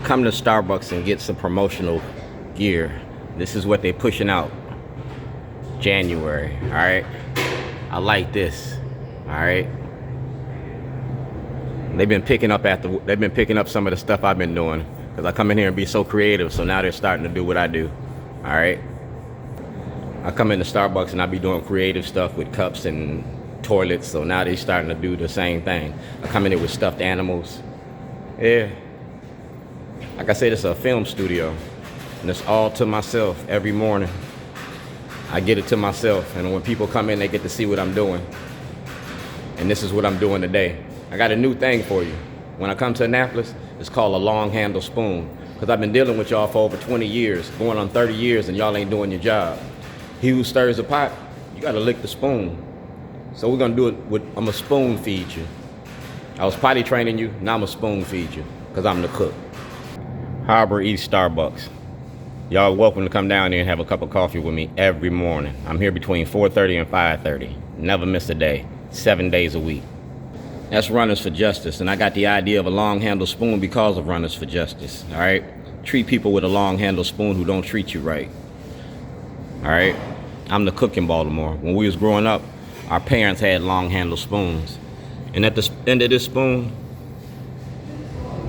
come to Starbucks and get some promotional gear. This is what they're pushing out. January, all right? I like this, all right? They've been picking up some of the stuff I've been doing because I come in here and be so creative, so now they're starting to do what I do, all right? I come into Starbucks and I be doing creative stuff with cups and toilets, so now they're starting to do the same thing. I come in here with stuffed animals. Yeah. Like I said, it's a film studio, and it's all to myself every morning. I get it to myself, and when people come in, they get to see what I'm doing. And this is what I'm doing today. I got a new thing for you. When I come to Annapolis, it's called a long handle spoon, because I've been dealing with y'all for over 20 years, going on 30 years, and y'all ain't doing your job. He who stirs the pot, you gotta lick the spoon. So we're gonna do it with, I'm a spoon feed you. I was potty training you, now I'm a spoon feed you, because I'm the cook. Harbor East Starbucks. Y'all are welcome to come down here and have a cup of coffee with me every morning. I'm here between 4:30 and 5:30. Never miss a day, 7 days a week. That's Runners for Justice, and I got the idea of a long handle spoon because of Runners for Justice, all right? Treat people with a long handle spoon who don't treat you right, all right? I'm the cook in Baltimore. When we was growing up, our parents had long handle spoons. And at the end of this spoon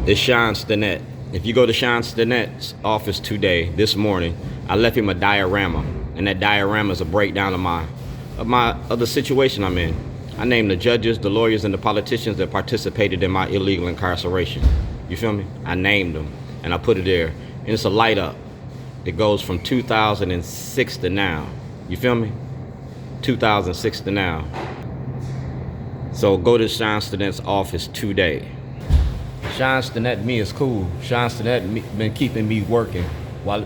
is Sean Stinnett. If you go to Sean Stinnett's office today, this morning, I left him a diorama, and that diorama is a breakdown of the situation I'm in. I named the judges, the lawyers, and the politicians that participated in my illegal incarceration. You feel me? I named them, and I put it there, and it's a light up. It goes from 2006 to now. You feel me? 2006 to now. So go to Sean Stinnett's office today. Sean Stinnett me is cool. Sean Stinnett been keeping me working.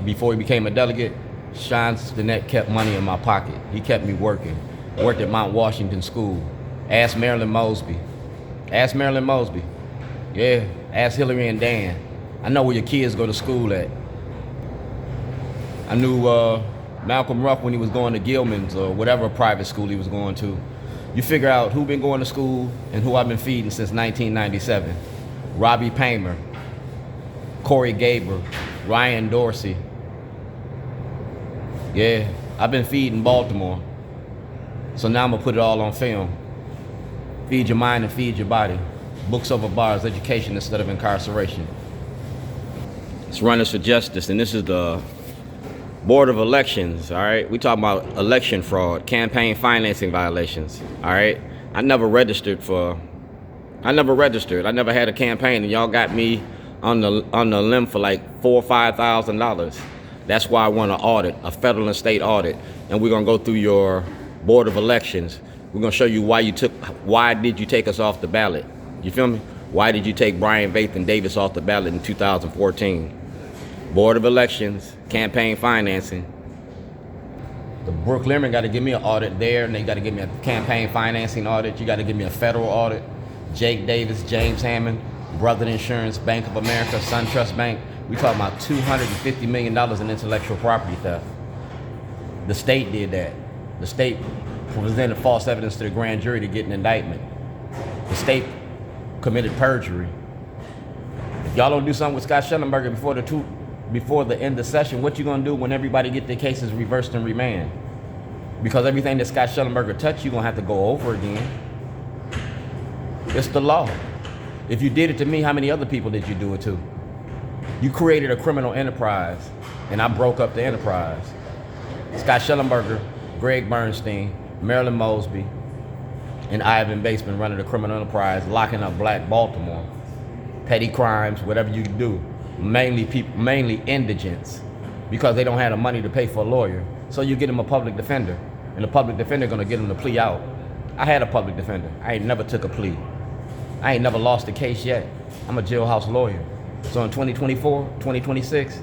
Before he became a delegate, Sean Stinnett kept money in my pocket. He kept me working. Worked at Mount Washington School. Ask Marilyn Mosby. Ask Marilyn Mosby. Yeah, ask Hillary and Dan. I know where your kids go to school at. I knew Malcolm Ruff when he was going to Gilman's or whatever private school he was going to. You figure out who been going to school and who I've been feeding since 1997. Robbie Paymer, Corey Gaber, Ryan Dorsey. Yeah, I've been feeding Baltimore. So now I'm gonna put it all on film. Feed your mind and feed your body. Books over bars, education instead of incarceration. It's Runners for Justice, and this is the Board of Elections, all right? We talking about election fraud, campaign financing violations, all right? I never registered. I never had a campaign, and y'all got me on the limb for like $4,000 or $5,000. That's why I want an audit, a federal and state audit, and we're gonna go through your Board of Elections. We're gonna show you why did you take us off the ballot? You feel me? Why did you take Brian Bathan Davis off the ballot in 2014? Board of Elections, campaign financing. The Brooklyn got to give me an audit there, and they got to give me a campaign financing audit. You got to give me a federal audit. Jake Davis, James Hammond, Brother Insurance, Bank of America, SunTrust Bank. We talking about $250 million in intellectual property theft. The state did that. The state presented false evidence to the grand jury to get an indictment. The state committed perjury. If y'all don't do something with Scott Schellenberger before the end of the session, what you gonna do when everybody get their cases reversed and remanded? Because everything that Scott Schellenberger touched, you're gonna have to go over again. It's the law. If you did it to me, how many other people did you do it to? You created a criminal enterprise, and I broke up the enterprise. Scott Schellenberger, Greg Bernstein, Marilyn Mosby, and Ivan Bates been running a criminal enterprise, locking up black Baltimore. Petty crimes, whatever you do. Mainly indigents, because they don't have the money to pay for a lawyer. So you get them a public defender, and the public defender gonna get them to plea out. I had a public defender. I ain't never took a plea. I ain't never lost a case yet. I'm a jailhouse lawyer. So in 2024, 2026,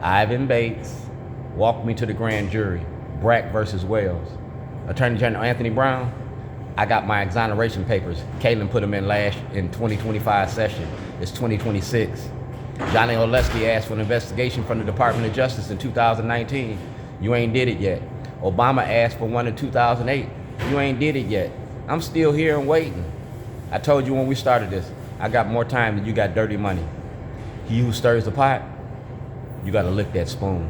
Ivan Bates walked me to the grand jury. Brack versus Wells. Attorney General Anthony Brown, I got my exoneration papers. Caitlin put them in in 2025 session. It's 2026. Johnny Oleski asked for an investigation from the Department of Justice in 2019. You ain't did it yet. Obama asked for one in 2008. You ain't did it yet. I'm still here and waiting. I told you when we started this, I got more time than you got dirty money. He who stirs the pot, you gotta lick that spoon.